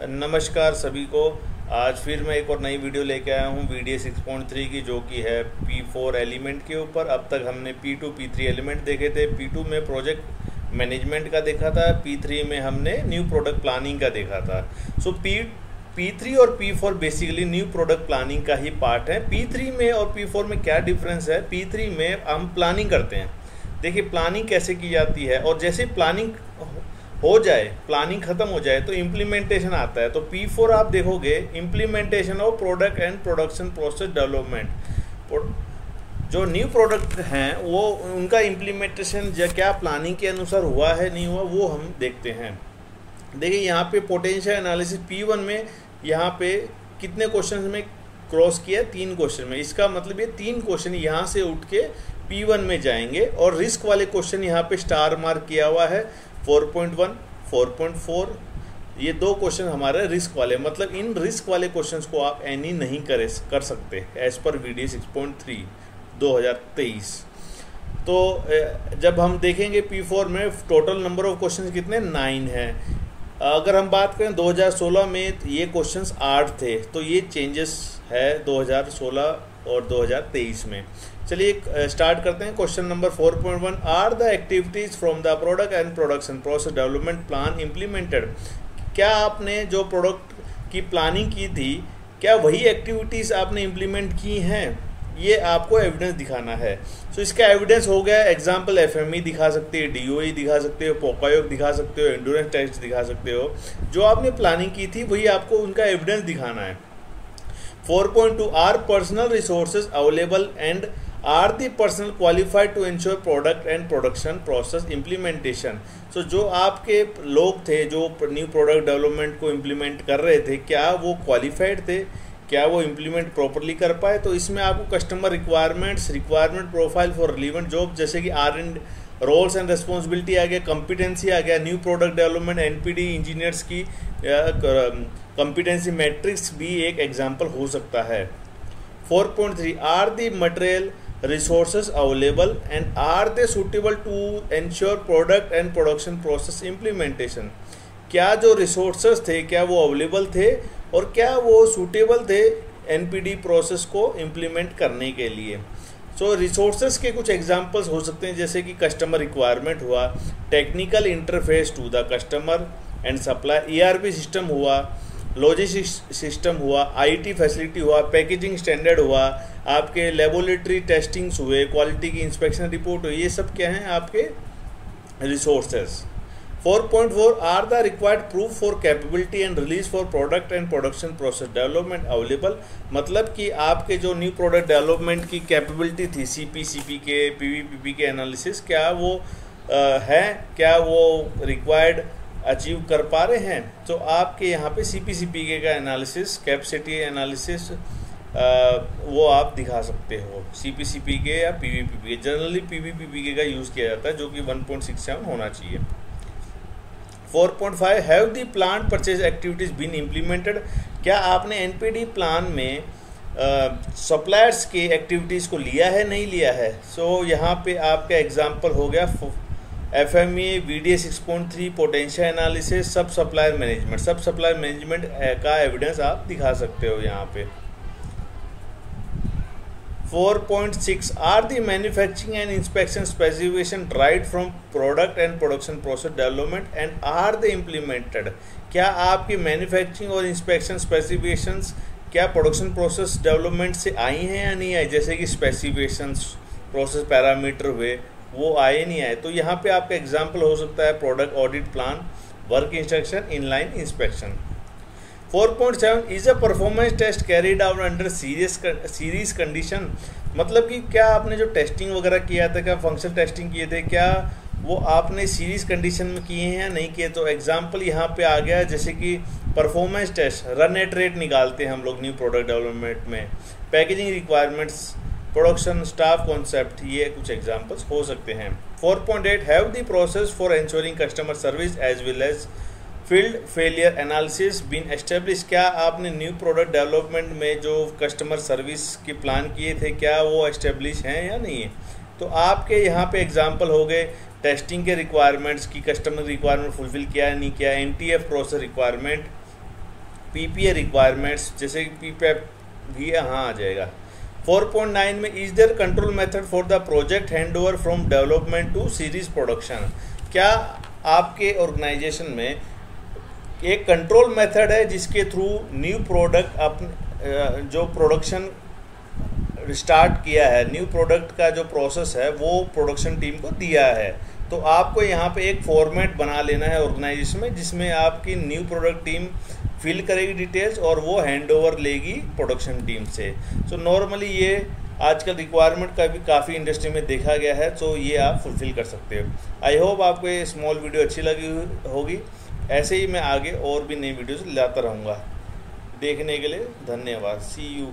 नमस्कार सभी को। आज फिर मैं एक और नई वीडियो लेके आया हूँ VDA 6.3 की, जो कि है P4 एलिमेंट के ऊपर। अब तक हमने P2 P3 एलिमेंट देखे थे। P2 में प्रोजेक्ट मैनेजमेंट का देखा था, P3 में हमने न्यू प्रोडक्ट प्लानिंग का देखा था। सो P3 और P4 basically new product planning का ही पार्ट है। P3 में और P4 में क्या डिफरेंस है? P3 में हम प्लानिंग करते हैं। देखिए प्लानिंग कैसे की जाती है, और जैसे प्लानिंग हो जाए, प्लानिंग खत्म हो जाए तो इम्प्लीमेंटेशन आता है। तो P4 आप देखोगे implementation of product and production process development. जो न्यू प्रोडक्ट हैं वो उनका इम्प्लीमेंटेशन क्या प्लानिंग के अनुसार हुआ है नहीं हुआ, वो हम देखते हैं। देखिए यहाँ पे पोटेंशियल एनालिसिस P1 में यहाँ पे कितने क्वेश्चन में क्रॉस किया? 3 क्वेश्चन में। इसका मतलब ये 3 क्वेश्चन यहाँ से उठ के P1 में जाएंगे, और रिस्क वाले क्वेश्चन यहाँ पे स्टार मार्क किया हुआ है 4.1, 4.4। ये 2 क्वेश्चन हमारे रिस्क वाले, मतलब इन रिस्क वाले क्वेश्चंस को आप एनी नहीं कर सकते एज पर VDA 6.3 2023। तो जब हम देखेंगे P4 में टोटल नंबर ऑफ क्वेश्चंस कितने 9 हैं। अगर हम बात करें 2016 में ये क्वेश्चंस 8 थे, तो ये चेंजेस है 2016 और 2023 में। चलिए स्टार्ट करते हैं। Question number 4.1, are the activities from the product and production process development plan implemented. क्या आपने जो प्रोडक्ट की प्लानिंग की थी, क्या वही एक्टिविटीज़ आपने इम्प्लीमेंट की हैं? ये आपको एविडेंस दिखाना है। सो इसका एविडेंस हो गया एग्जाम्पल FME दिखा सकते हो, DOE दिखा सकते हो, पोकायोग दिखा सकते हो, एंडोरेंस टेस्ट दिखा सकते हो। जो आपने प्लानिंग की थी वही आपको उनका एविडेंस दिखाना है। 4.2, are personnel resources available and are the personnel qualified to ensure product and production process implementation. So जो आपके लोग थे जो न्यू प्रोडक्ट डेवलपमेंट को इम्प्लीमेंट कर रहे थे, क्या वो क्वालिफाइड थे? क्या वो इम्प्लीमेंट प्रॉपरली कर पाए? तो इसमें आपको customer requirement profile for relevant job, जैसे कि रोल्स एंड रिस्पॉन्सिबिलिटी आ गया, कॉम्पिटेंसी आ गया, new product development NPD engineers की कॉम्पिटेंसी मैट्रिक्स भी एक एग्जाम्पल हो सकता है। 4.3, are the material resources available and are they suitable to ensure product and production process implementation। क्या जो resources थे क्या वो अवेलेबल थे, और क्या वो suitable थे NPD प्रोसेस को इम्प्लीमेंट करने के लिए। सो रिसोर्सेज के कुछ एग्जांपल्स हो सकते हैं, जैसे कि कस्टमर रिक्वायरमेंट हुआ, technical interface to the customer and supply, ERP system हुआ, लॉजिस्टिक्स सिस्टम हुआ, IT फैसिलिटी हुआ, पैकेजिंग स्टैंडर्ड हुआ, आपके लेबोरेटरी टेस्टिंग्स हुए, क्वालिटी की इंस्पेक्शन रिपोर्ट हुई। ये सब क्या हैं? आपके resources. 4.4, are the required proof for capability and release for product and production process development available. मतलब कि आपके जो न्यू प्रोडक्ट डेवलपमेंट की कैपेबिलिटी थी, CP/CP के, PV/PP के एनालिसिस, क्या वो है, क्या वो रिक्वायर्ड अचीव कर पा रहे हैं? तो आपके यहाँ पे CP/CP का एनालिसिस, कैपेसिटी एनालिसिस वो आप दिखा सकते हो, CP/CP के या PV/PP के। जनरली PV/PP का यूज़ किया जाता है, जो कि 1.67 होना चाहिए। 4.5, have the plan purchase activities been implemented. क्या आपने NPD प्लान में सप्लायर्स के एक्टिविटीज़ को लिया है, नहीं लिया है? सो यहाँ पे आपका एग्जाम्पल हो गया FME VDA 6.3 पोटेंशियल एनालिसिस, सब सप्लायर मैनेजमेंट का एविडेंस आप दिखा सकते हो यहाँ पे। 4.6, are the manufacturing and inspection specification right from product and production process development and are they implemented. क्या आपकी मैन्युफैक्चरिंग और इंस्पेक्शन स्पेसिफिकेशंस क्या प्रोडक्शन प्रोसेस डेवलपमेंट से आई हैं या नहीं आई? जैसे कि स्पेसिफिकेशंस, प्रोसेस पैरामीटर हुए, वो आए नहीं आए? तो यहाँ पे आपका एग्जाम्पल हो सकता है product audit plan, work instruction, inline inspection. 4.7, is a performance test carried out under series condition. मतलब कि क्या आपने जो टेस्टिंग वगैरह किया था, क्या फंक्शनल टेस्टिंग किए थे, क्या वो आपने सीरीज कंडीशन में किए हैं या नहीं किए? तो एग्जाम्पल यहाँ पे आ गया, जैसे कि performance test, run at rate निकालते हैं हम लोग न्यू प्रोडक्ट डेवलपमेंट में, packaging requirements, production staff concept, ये कुछ एग्जाम्पल्स हो सकते हैं। 4.8, have the process for ensuring customer service as well as field failure analysis been establish. क्या आपने न्यू प्रोडक्ट डेवलपमेंट में जो कस्टमर सर्विस के प्लान किए थे, क्या वो एस्टेब्लिश हैं या नहीं है? तो आपके यहाँ पे एग्जांपल हो गए टेस्टिंग के रिक्वायरमेंट्स की, कस्टमर रिक्वायरमेंट फुलफिल किया है नहीं किया, NTF process requirement, PPA requirements, जैसे कि PPAP भी यहाँ आ जाएगा। 4.9 में is there control method for the project hand over from development to series production. क्या आपके ऑर्गेनाइजेशन में एक कंट्रोल मेथड है जिसके थ्रू न्यू प्रोडक्ट अपने जो प्रोडक्शन स्टार्ट किया है, न्यू प्रोडक्ट का जो प्रोसेस है वो प्रोडक्शन टीम को दिया है। तो आपको यहाँ पे एक फॉर्मेट बना लेना है ऑर्गेनाइजेशन में जिसमें आपकी न्यू प्रोडक्ट टीम फिल करेगी डिटेल्स और वो हैंड ओवर लेगी प्रोडक्शन टीम से। सो नॉर्मली ये आजकल रिक्वायरमेंट का भी काफ़ी इंडस्ट्री में देखा गया है, तो ये आप फुलफ़िल कर सकते हो। आई होप आपको ये स्मॉल वीडियो अच्छी लगी होगी। ऐसे ही मैं आगे और भी नई वीडियोज़ लाता रहूँगा। देखने के लिए धन्यवाद। सी यू।